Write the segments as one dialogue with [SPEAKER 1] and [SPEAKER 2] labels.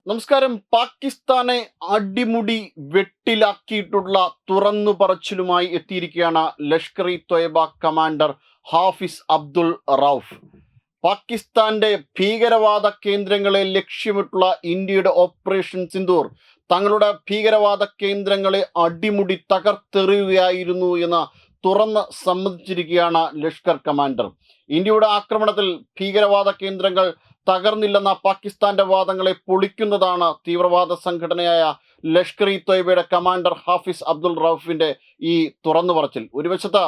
[SPEAKER 1] നമസ്കാരം. പാകിസ്ഥാനെ അടിമുടി വെട്ടിലാക്കിയിട്ടുള്ള തുറന്നു പറച്ചിലുമായി എത്തിയിരിക്കുകയാണ് ലഷ്കർ ഇ തൊയ്ബ കമാൻഡർ ഹാഫിസ് അബ്ദുൾ റൌഫ്. പാകിസ്ഥാന്റെ ഭീകരവാദ കേന്ദ്രങ്ങളെ ലക്ഷ്യമിട്ടുള്ള ഇന്ത്യയുടെ ഓപ്പറേഷൻ സിന്ദൂർ തങ്ങളുടെ ഭീകരവാദ കേന്ദ്രങ്ങളെ അടിമുടി തകർത്തെറിയുകയായിരുന്നു എന്ന് തുറന്ന് സമ്മതിച്ചിരിക്കുകയാണ് ലഷ്കർ കമാൻഡർ. ഇന്ത്യയുടെ ആക്രമണത്തിൽ ഭീകരവാദ കേന്ദ്രങ്ങൾ തകർന്നില്ലെന്ന പാകിസ്ഥാന്റെ വാദങ്ങളെ പൊളിക്കുന്നതാണ് തീവ്രവാദ സംഘടനയായ ലഷ്കർ ഇ തൊയ്ബയുടെ കമാൻഡർ ഹാഫിസ് അബ്ദുൾ റൌഫിന്റെ ഈ തുറന്നു പറച്ചിൽ. ഒരു വശത്ത്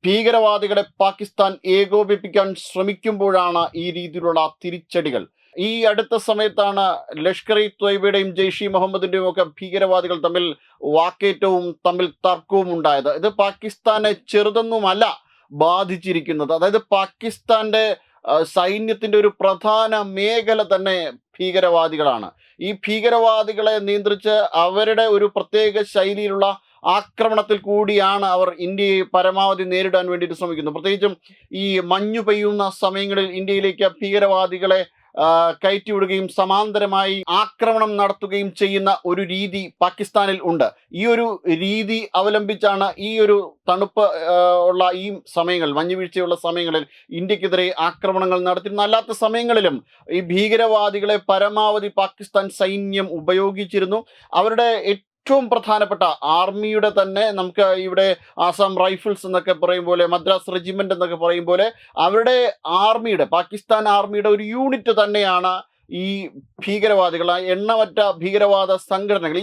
[SPEAKER 1] ഭീകരവാദികളെ പാകിസ്ഥാൻ ഏകോപിപ്പിക്കാൻ ശ്രമിക്കുമ്പോഴാണ് ഈ രീതിയിലുള്ള തിരിച്ചടികൾ. ഈ അടുത്ത സമയത്താണ് ലഷ്കർ ഇ തൊയ്ബയുടെയും ജെയ്ഷ് ഇ മുഹമ്മദിന്റെയും ഒക്കെ ഭീകരവാദികൾ തമ്മിൽ വാക്കേറ്റവും തമ്മിൽ തർക്കവും ഉണ്ടായത്. ഇത് പാകിസ്ഥാനെ ചെറുതൊന്നുമല്ല ബാധിച്ചിരിക്കുന്നത്. അതായത് പാകിസ്ഥാന്റെ സൈന്യത്തിന്റെ ഒരു പ്രധാന മേഖല തന്നെ ഭീകരവാദികളാണ്. ഈ ഭീകരവാദികളെ നിയന്ത്രിച്ച് അവരുടെ ഒരു പ്രത്യേക ശൈലിയിലുള്ള ആക്രമണത്തിൽ കൂടിയാണ് അവർ ഇന്ത്യയെ പരമാവധി നേരിടാൻ വേണ്ടിയിട്ട് ശ്രമിക്കുന്നത്. പ്രത്യേകിച്ചും ഈ മഞ്ഞു പെയ്യുന്ന സമയങ്ങളിൽ ഇന്ത്യയിലേക്ക് ഭീകരവാദികളെ കയറ്റിവിടുകയും സമാന്തരമായി ആക്രമണം നടത്തുകയും ചെയ്യുന്ന ഒരു രീതി പാകിസ്ഥാനിൽ ഉണ്ട്. ഈ ഒരു രീതി അവലംബിച്ചാണ് ഈ ഒരു തണുപ്പ് ഉള്ള ഈ സമയങ്ങളിൽ, മഞ്ഞുവീഴ്ചയുള്ള സമയങ്ങളിൽ ഇന്ത്യക്കെതിരെ ആക്രമണങ്ങൾ നടത്തിയിരുന്ന. അല്ലാത്ത സമയങ്ങളിലും ഈ ഭീകരവാദികളെ പരമാവധി പാകിസ്ഥാൻ സൈന്യം ഉപയോഗിച്ചിരുന്നു. അവരുടെ ഏറ്റവും പ്രധാനപ്പെട്ട ആർമിയുടെ തന്നെ, നമുക്ക് ഇവിടെ ആസാം റൈഫിൾസ് എന്നൊക്കെ പറയും പോലെ, മദ്രാസ് റെജിമെന്റ് എന്നൊക്കെ പറയും പോലെ, അവരുടെ ആർമിയുടെ, പാകിസ്ഥാൻ ആർമിയുടെ ഒരു യൂണിറ്റ് തന്നെയാണ് ഈ ഭീകരവാദികൾ, എണ്ണമറ്റ ഭീകരവാദ സംഘടനകൾ.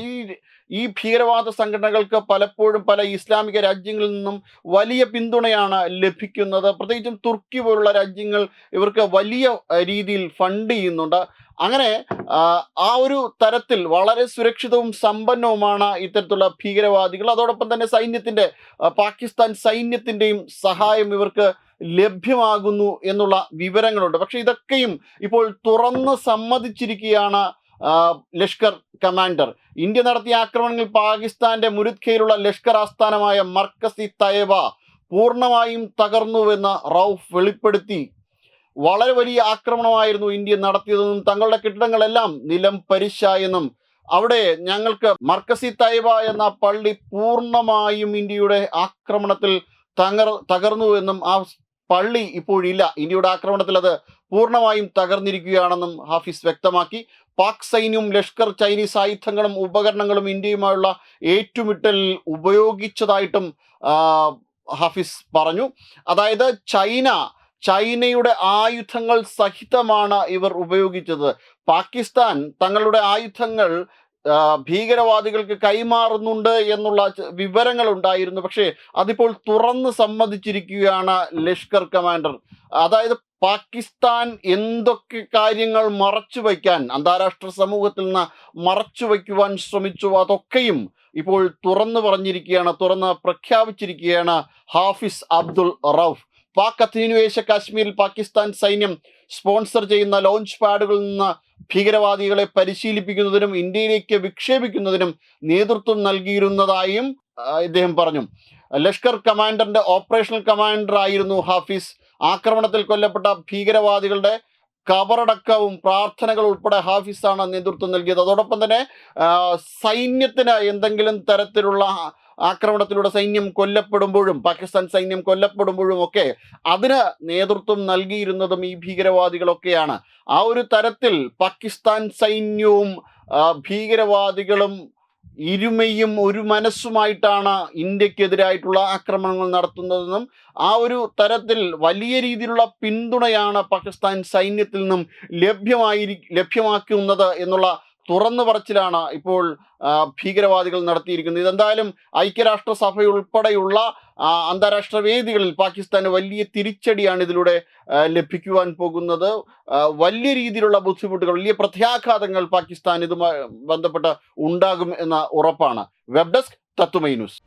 [SPEAKER 1] ഈ ഭീകരവാദ സംഘടനകൾക്ക് പലപ്പോഴും പല ഇസ്ലാമിക രാജ്യങ്ങളിൽ നിന്നും വലിയ പിന്തുണയാണ് ലഭിക്കുന്നത്. പ്രത്യേകിച്ചും തുർക്കി പോലുള്ള രാജ്യങ്ങൾ ഇവർക്ക് വലിയ രീതിയിൽ ഫണ്ട് ചെയ്യുന്നുണ്ട്. അങ്ങനെ ആ ഒരു തരത്തിൽ വളരെ സുരക്ഷിതവും സമ്പന്നവുമാണ് ഇത്തരത്തിലുള്ള ഭീകരവാദികൾ. അതോടൊപ്പം തന്നെ പാകിസ്ഥാൻ സൈന്യത്തിൻ്റെയും സഹായം ഇവർക്ക് ലഭ്യമാകുന്നു എന്നുള്ള വിവരങ്ങളുണ്ട്. പക്ഷെ ഇതൊക്കെയും ഇപ്പോൾ തുറന്ന് സമ്മതിച്ചിരിക്കുകയാണ് ലഷ്കർ കമാൻഡർ. ഇന്ത്യ നടത്തിയ ആക്രമണങ്ങളിൽ പാകിസ്ഥാന്റെ മുരുദ്ഖയിലുള്ള ലഷ്കർ ആസ്ഥാനമായ മർക്കസ് ഇ തയ്ബ പൂർണ്ണമായും തകർന്നുവെന്ന് റൌഫ് വെളിപ്പെടുത്തി. വളരെ വലിയ ആക്രമണമായിരുന്നു ഇന്ത്യ നടത്തിയതെന്നും തങ്ങളുടെ കെട്ടിടങ്ങളെല്ലാം നിലം പരിശായെന്നും അവിടെ ഞങ്ങൾക്ക് മർക്കസി തയ്ബ എന്ന പള്ളി പൂർണ്ണമായും ഇന്ത്യയുടെ ആക്രമണത്തിൽ തകർന്നുവെന്നും ആ പള്ളി ഇപ്പോഴില്ല, ഇന്ത്യയുടെ ആക്രമണത്തിൽ അത് പൂർണ്ണമായും തകർന്നിരിക്കുകയാണെന്നും ഹാഫിസ് വ്യക്തമാക്കി. പാക് സൈന്യവും ലഷ്കർ ചൈനീസ് ആയുധങ്ങളും ഉപകരണങ്ങളും ഇന്ത്യയുമായുള്ള ഏറ്റുമുട്ടലിൽ ഉപയോഗിച്ചതായിട്ടും ഹാഫിസ് പറഞ്ഞു. അതായത് ചൈനയുടെ ആയുധങ്ങൾ സഹിതമാണ് ഇവർ ഉപയോഗിച്ചത്. പാകിസ്ഥാൻ തങ്ങളുടെ ആയുധങ്ങൾ ഭീകരവാദികൾക്ക് കൈമാറുന്നുണ്ട് എന്നുള്ള വിവരങ്ങൾ ഉണ്ടായിരുന്നു. പക്ഷേ അതിപ്പോൾ തുറന്ന് സമ്മതിച്ചിരിക്കുകയാണ് ലഷ്കർ കമാൻഡർ. അതായത് പാകിസ്ഥാൻ എന്തൊക്കെ കാര്യങ്ങൾ മറച്ചു വയ്ക്കാൻ, അന്താരാഷ്ട്ര സമൂഹത്തിൽ നിന്ന് മറച്ചു വയ്ക്കുവാൻ ശ്രമിച്ചു, അതൊക്കെയും ഇപ്പോൾ തുറന്ന് പ്രഖ്യാപിച്ചിരിക്കുകയാണ് ഹാഫിസ് അബ്ദുൾ റൌഫ്. പാക് അധിനിവേശ കാശ്മീരിൽ പാകിസ്ഥാൻ സൈന്യം സ്പോൺസർ ചെയ്യുന്ന ലോഞ്ച് പാഡുകളിൽ നിന്ന് ഭീകരവാദികളെ പരിശീലിപ്പിക്കുന്നതിനും ഇന്ത്യയിലേക്ക് വിക്ഷേപിക്കുന്നതിനും നേതൃത്വം നൽകിയിരുന്നതായും ഇദ്ദേഹം പറഞ്ഞു. ലഷ്കർ കമാൻഡറിന്റെ ഓപ്പറേഷണൽ കമാൻഡർ ആയിരുന്നു ഹാഫിസ്. ആക്രമണത്തിൽ കൊല്ലപ്പെട്ട ഭീകരവാദികളുടെ കബറടക്കവും പ്രാർത്ഥനകൾ ഉൾപ്പെടെ ഹാഫിസാണ് നേതൃത്വം നൽകിയത്. അതോടൊപ്പം തന്നെ സൈന്യത്തിന് എന്തെങ്കിലും തരത്തിലുള്ള ആക്രമണത്തിലൂടെ പാകിസ്ഥാൻ സൈന്യം കൊല്ലപ്പെടുമ്പോഴും ഒക്കെ അതിന് നേതൃത്വം നൽകിയിരുന്നതും ഈ ഭീകരവാദികളൊക്കെയാണ്. ആ ഒരു തരത്തിൽ പാകിസ്ഥാൻ സൈന്യവും ഭീകരവാദികളും ഇരുമയും ഒരു മനസ്സുമായിട്ടാണ് ഇന്ത്യക്കെതിരായിട്ടുള്ള ആക്രമണങ്ങൾ നടത്തുന്നതെന്നും ആ ഒരു തരത്തിൽ വലിയ രീതിയിലുള്ള പിന്തുണയാണ് പാകിസ്ഥാൻ സൈന്യത്തിൽ നിന്നും ലഭ്യമാക്കുന്നത് എന്നുള്ള തുറന്നു പറച്ചിലാണ് ഇപ്പോൾ ഭീകരവാദികൾ നടത്തിയിരിക്കുന്നത്. ഇതെന്തായാലും ഐക്യരാഷ്ട്രസഭയുൾപ്പെടെയുള്ള അന്താരാഷ്ട്ര വേദികളിൽ പാകിസ്ഥാന് വലിയ തിരിച്ചടിയാണ് ഇതിലൂടെ ലഭിക്കുവാൻ പോകുന്നത്. വലിയ രീതിയിലുള്ള ബുദ്ധിമുട്ടുകൾ, വലിയ പ്രത്യാഘാതങ്ങൾ പാകിസ്ഥാൻ ഇതുമായി ബന്ധപ്പെട്ട് ഉണ്ടാകും എന്ന ഉറപ്പാണ്. വെബ് ഡെസ്ക് തത്വമൈ ന്യൂസ്.